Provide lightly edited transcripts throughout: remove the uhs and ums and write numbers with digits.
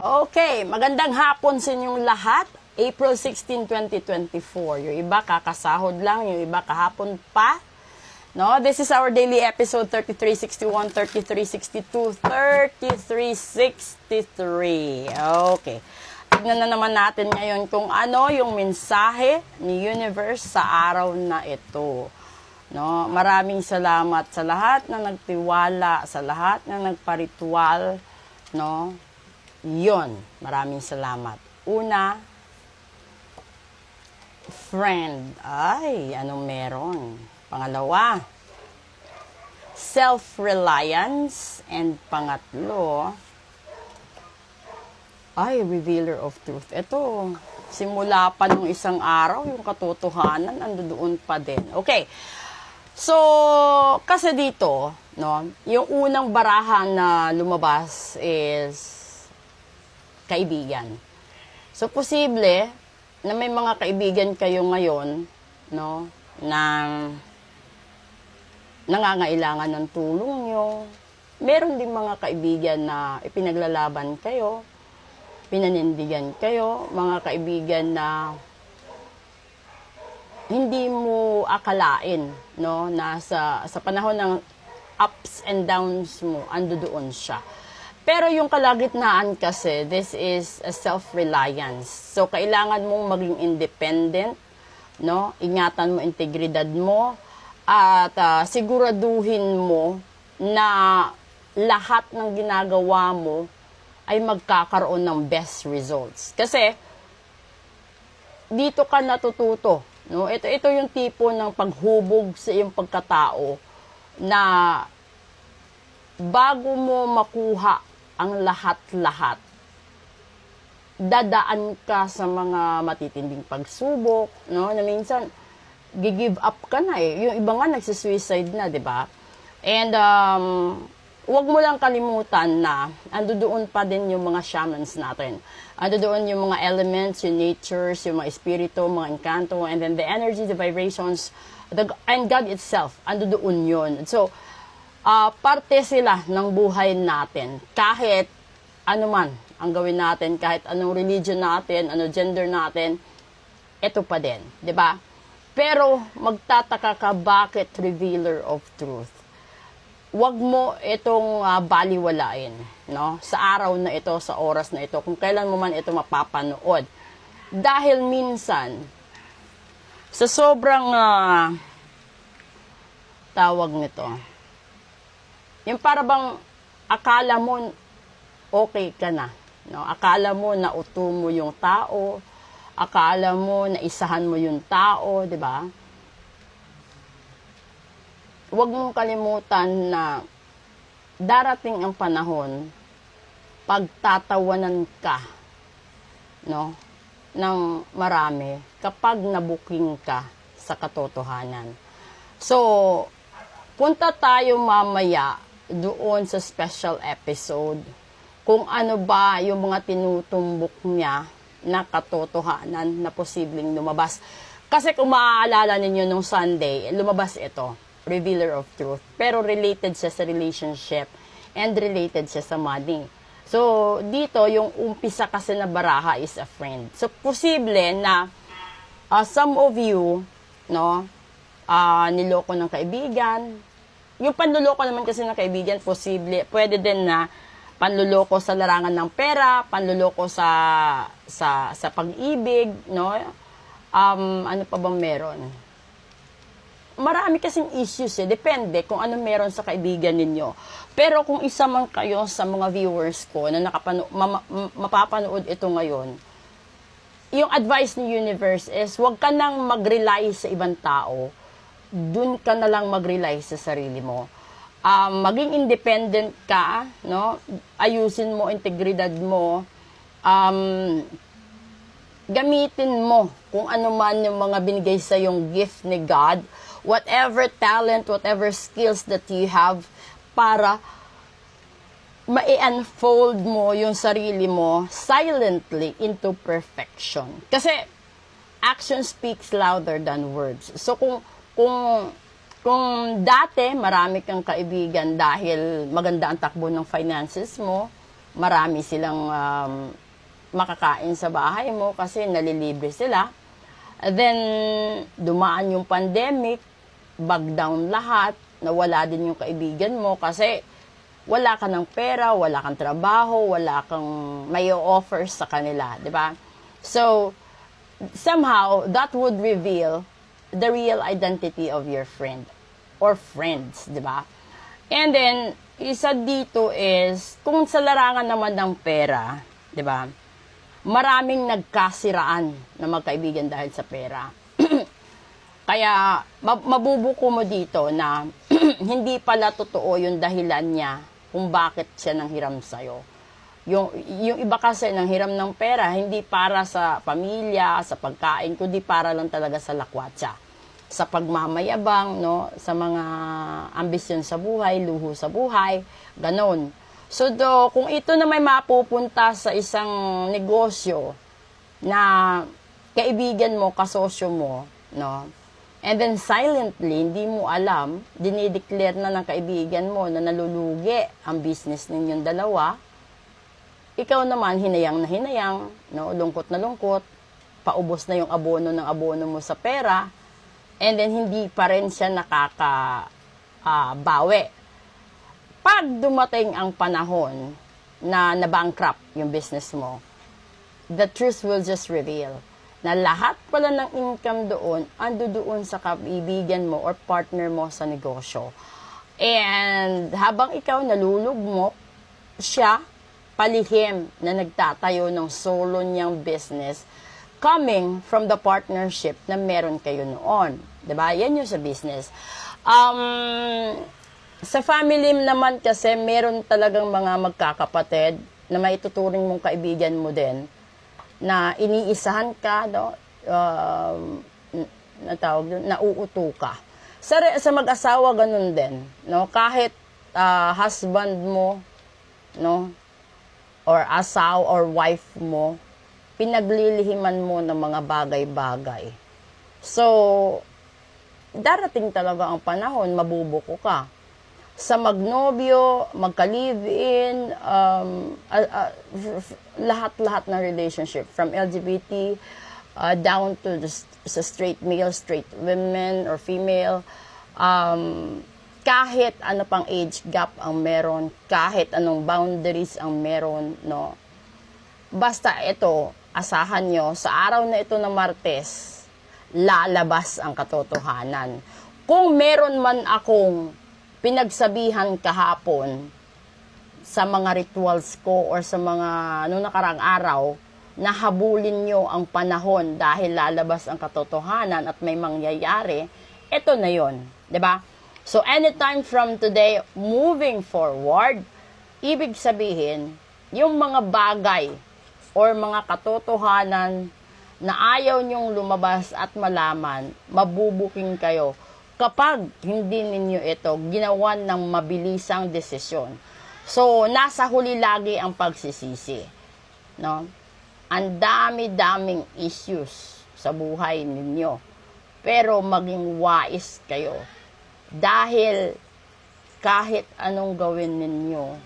Okay, magandang hapon sa inyong lahat. April 16, 2024. Yung iba kakasahod lang, yung iba kahapon pa. No, this is our daily episode 3361, 3362, 3363. Okay. Tignan na naman natin ngayon kung ano yung mensahe ni Universe sa araw na ito. No, maraming salamat sa lahat na nagtiwala, sa lahat na nagparitual, no? Yon, maraming salamat. Una, friend. Ay, anong meron? Pangalawa, self-reliance. And pangatlo, ay, revealer of truth. Ito, simula pa nung isang araw, yung katotohanan, ando doon pa din. Okay. So, kasi dito, no, yung unang barahan na lumabas is kaibigan. So, posible na may mga kaibigan kayo ngayon, no, na nangangailangan ng tulong nyo. Meron din mga kaibigan na ipinaglalaban kayo, pinanindigan kayo, mga kaibigan na hindi mo akalain, no, na sa panahon ng ups and downs mo, ando doon siya. Pero yung kalagitnaan kasi, this is a self-reliance. So, kailangan mong maging independent, no? Ingatan mo integridad mo, at siguraduhin mo na lahat ng ginagawa mo ay magkakaroon ng best results. Kasi, dito ka natututo, no? Ito yung tipo ng paghubog sa iyong pagkatao na bago mo makuha ang lahat-lahat, dadaan ka sa mga matitinding pagsubok, no? Na minsan, give up ka na eh. Yung iba nga nagsisuicide na, di ba? And, wag mo lang kalimutan na ando doon pa din yung mga shamans natin. Ando doon yung mga elements, yung natures, yung mga espiritu, mga encanto, and then the energy, the vibrations, and God itself, ando doon yun. So, parte sila ng buhay natin. Kahit ano man ang gawin natin, kahit anong religion natin, ano gender natin, ito pa din, 'di ba? Pero magtataka ka, bakit revealer of truth? Huwag mo itong baliwalain, no? Sa araw na ito, sa oras na ito, kung kailan mo man ito mapapanood. Dahil minsan, sa sobrang tawag nito, yung para bang akala mo okay ka na, no? Akala mo na uto mo yung tao, akala mo na isahan mo yung tao, 'di ba? Huwag mong kalimutan na darating ang panahon pagtatawanan ka, no, ng marami kapag nabuking ka sa katotohanan. So, punta tayo mamaya doon sa special episode kung ano ba yung mga tinutumbok niya na katotohanan na posibleng lumabas. Kasi kung maaalala ninyo nung Sunday, lumabas ito, Revealer of Truth. Pero related siya sa relationship and related siya sa money. So, dito, yung umpisa kasi na baraha is a friend. So, posible na some of you, no, niloko ng kaibigan. Yung panluloko naman kasi ng kaibigan, posible, pwede din na panluloko sa larangan ng pera, panluloko sa pag-ibig, no? Ano pa bang meron? Marami kasing issues eh. Depende kung ano meron sa kaibigan ninyo. Pero kung isa man kayo sa mga viewers ko na mapapanood ito ngayon, yung advice ni Universe is huwag ka nang mag-rely sa ibang tao. Dun ka na lang mag-rely sa sarili mo. Maging independent ka, no? Ayusin mo integridad mo. Gamitin mo kung ano man yung mga binigay sa yung gift ni God, whatever talent, whatever skills that you have, para ma-unfold mo yung sarili mo silently into perfection. Kasi action speaks louder than words. So kung dati marami kang kaibigan dahil maganda ang takbo ng finances mo, marami silang makakain sa bahay mo kasi nalilibre sila. Then, dumaan yung pandemic, bag down lahat, nawala din yung kaibigan mo kasi wala ka ng pera, wala kang trabaho, wala kang may offer sa kanila, di ba? So, somehow, that would reveal the real identity of your friend or friends, di ba? And then, isa dito is, kung sa larangan naman ng pera, di ba? Maraming nagkasiraan na magkaibigan dahil sa pera. Kaya, mabubuko mo dito na hindi pala totoo yung dahilan niya kung bakit siya nanghiram sa'yo. Yung iba kasi nanghiram ng pera, hindi para sa pamilya, sa pagkain, kundi para lang talaga sa lakwatsa. Sa pagmamayabang, no? Sa mga ambisyon sa buhay, luho sa buhay, ganon. So, kung ito na may mapupunta sa isang negosyo na kaibigan mo, kasosyo mo, no? And then silently, hindi mo alam, dinideclare na ng kaibigan mo na nalulugi ang business ninyong dalawa, ikaw naman hinayang na hinayang, no? Lungkot na lungkot, paubos na yung abono ng abono mo sa pera, and then hindi pa rin siya nakakabawi. Pag dumating ang panahon na nabankrupt yung business mo, the truth will just reveal na lahat pala ng income doon ando doon sa kaibigan mo or partner mo sa negosyo. And habang ikaw nalulugmok, siya palihim na nagtatayo ng solo niyang business coming from the partnership na meron kayo noon. Diba? Yan yung sa business. Sa family naman kasi, meron talagang mga magkakapatid na maituturing mong kaibigan mo din, na iniisahan ka, no? Nauuto ka. Sa mag-asawa, ganun din. No? Kahit husband mo, no? Or asawa or wife mo, pinaglilihiman mo ng mga bagay-bagay. So, darating talaga ang panahon, mabubuko ka. Sa magnobyo, magka-live-in, lahat-lahat ng relationship, from LGBT down to sa straight male, straight women or female, kahit ano pang age gap ang meron, kahit anong boundaries ang meron, no? Basta ito, asahan nyo, sa araw na ito ng Martes, lalabas ang katotohanan. Kung meron man akong pinagsabihan kahapon sa mga rituals ko or sa mga nakarang araw, na habulin nyo ang panahon dahil lalabas ang katotohanan at may mangyayari, ito na yon, diba? So, anytime from today, moving forward, ibig sabihin, yung mga bagay or mga katotohanan na ayaw nyong lumabas at malaman, mabubuking kayo kapag hindi ninyo ito ginawan ng mabilisang desisyon. So, nasa huli lagi ang pagsisisi. No? Ang dami-daming issues sa buhay ninyo. Pero maging wise kayo. Dahil kahit anong gawin ninyo,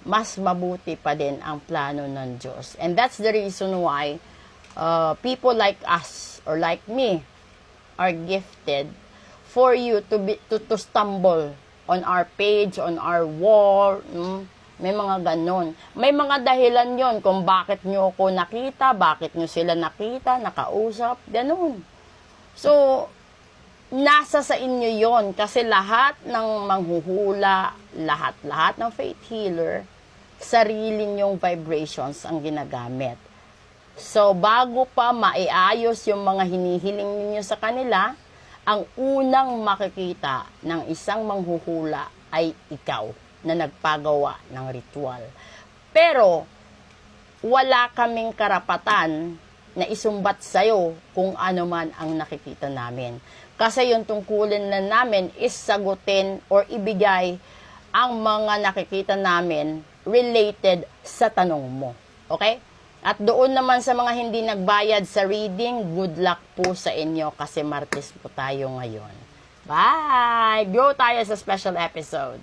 mas mabuti pa din ang plano ng Diyos. And that's the reason why people like us or like me are gifted for you to stumble on our page, on our wall. May mga ganon. May mga dahilan yon kung bakit nyo ako nakita, bakit nyo sila nakita, nakausap, ganon. So, nasa sa inyo yon kasi lahat ng manghuhula, lahat ng faith healer, sarili nyong vibrations ang ginagamit. So, bago pa maiayos yung mga hinihiling ninyo sa kanila, ang unang makikita ng isang manghuhula ay ikaw na nagpagawa ng ritual. Pero, wala kaming karapatan na isumbat sa'yo kung ano man ang nakikita namin. Kasi yung tungkulin na namin is sagutin or ibigay ang mga nakikita namin related sa tanong mo. Okay? At doon naman sa mga hindi nagbayad sa reading, good luck po sa inyo kasi Martes po tayo ngayon. Bye! Grow tayo sa special episode.